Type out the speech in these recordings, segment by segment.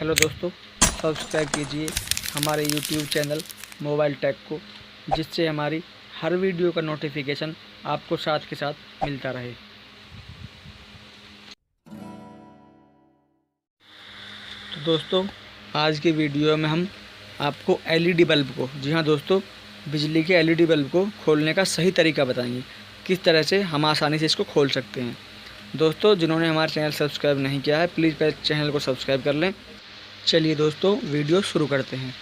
Hello दोस्तों, subscribe कीजिए हमारे यूट्यूब चैनल मोबाइल टेक को, जिससे हमारी हर वीडियो का नोटिफिकेशन आपको साथ के साथ मिलता रहे। तो दोस्तों, आज की वीडियो में हम आपको एलईडी बल्ब को, जी हाँ दोस्तों, बिजली के एलईडी बल्ब को खोलने का सही तरीका बताएंगे, किस तरह से हम आसानी से इसको खोल सकते हैं। दोस्तों, जिन्होंने हमारा चैनल सब्सक्राइब नहीं किया है, प्लीज़ पहले चैनल को सब्सक्राइब कर लें। चलिए दोस्तों, वीडियो शुरू करते हैं।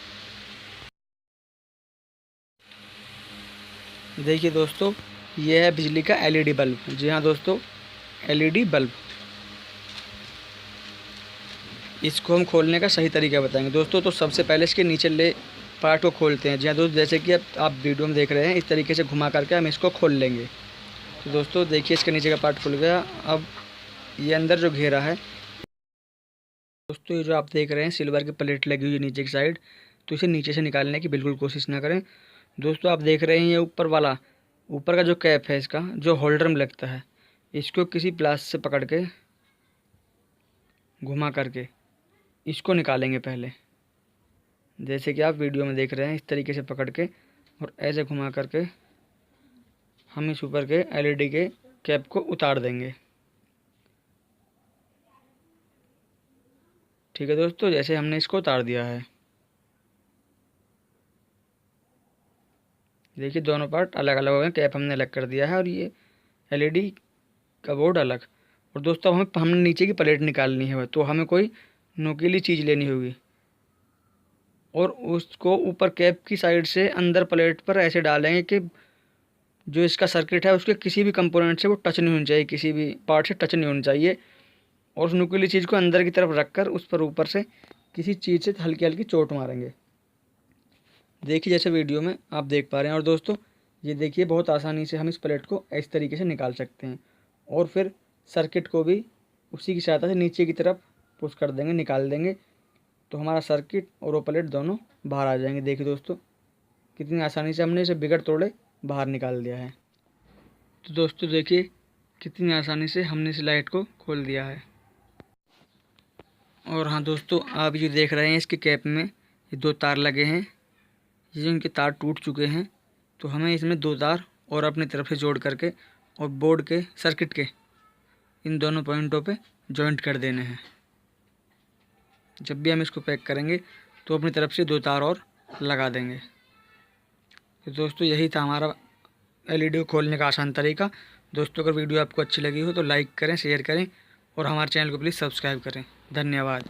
देखिए दोस्तों, ये है बिजली का एलईडी बल्ब। जी हाँ दोस्तों, एलईडी बल्ब। इसको हम खोलने का सही तरीका बताएंगे दोस्तों। तो सबसे पहले इसके नीचे ले पार्ट को खोलते हैं। जी हाँ दोस्तों, जैसे कि अब आप वीडियो में देख रहे हैं, इस तरीके से घुमा करके हम इसको खोल लेंगे। तो दोस्तों देखिए, इसके नीचे का पार्ट खुल गया। अब ये अंदर जो घेरा है दोस्तों, ये जो आप देख रहे हैं सिल्वर की प्लेट लगी हुई है नीचे की साइड, तो इसे नीचे से निकालने की बिल्कुल कोशिश ना करें। दोस्तों आप देख रहे हैं, ये ऊपर का जो कैप है, इसका जो होल्डर में लगता है, इसको किसी प्लास से पकड़ के घुमा करके इसको निकालेंगे पहले। जैसे कि आप वीडियो में देख रहे हैं, इस तरीके से पकड़ के और ऐसे घुमा करके हम इस ऊपर के एलईडी के कैप को उतार देंगे। ठीक है दोस्तों, जैसे हमने इसको उतार दिया है, देखिए दोनों पार्ट अलग अलग हो गए। कैप हमने अलग कर दिया है और ये एलईडी का बोर्ड अलग। और दोस्तों हमने नीचे की प्लेट निकालनी है, तो हमें कोई नुकीली चीज़ लेनी होगी और उसको ऊपर कैप की साइड से अंदर प्लेट पर ऐसे डालेंगे कि जो इसका सर्किट है उसके किसी भी कंपोनेंट से वो टच नहीं होनी चाहिए, किसी भी पार्ट से टच नहीं होनी चाहिए। और उस नुकीली चीज़ को अंदर की तरफ रख कर उस पर ऊपर से किसी चीज़ से हल्की हल्की चोट मारेंगे। देखिए जैसे वीडियो में आप देख पा रहे हैं। और दोस्तों ये देखिए, बहुत आसानी से हम इस प्लेट को इस तरीके से निकाल सकते हैं और फिर सर्किट को भी उसी की सहायता से नीचे की तरफ पुश कर देंगे, निकाल देंगे, तो हमारा सर्किट और वो प्लेट दोनों बाहर आ जाएंगे। देखिए दोस्तों, कितनी आसानी से हमने इसे बिगड़ तोड़े बाहर निकाल दिया है। तो दोस्तों देखिए, कितनी आसानी से हमने इस लाइट को खोल दिया है। और हाँ दोस्तों, आप ये देख रहे हैं, इसके कैप में ये दो तार लगे हैं, ये इनके तार टूट चुके हैं, तो हमें इसमें दो तार और अपनी तरफ से जोड़ करके और बोर्ड के सर्किट के इन दोनों पॉइंटों पे जॉइंट कर देने हैं। जब भी हम इसको पैक करेंगे तो अपनी तरफ से दो तार और लगा देंगे। तो दोस्तों यही था हमारा एलईडी को खोलने का आसान तरीका। दोस्तों अगर वीडियो आपको अच्छी लगी हो तो लाइक करें, शेयर करें और हमारे चैनल को प्लीज़ सब्सक्राइब करें। धन्यवाद।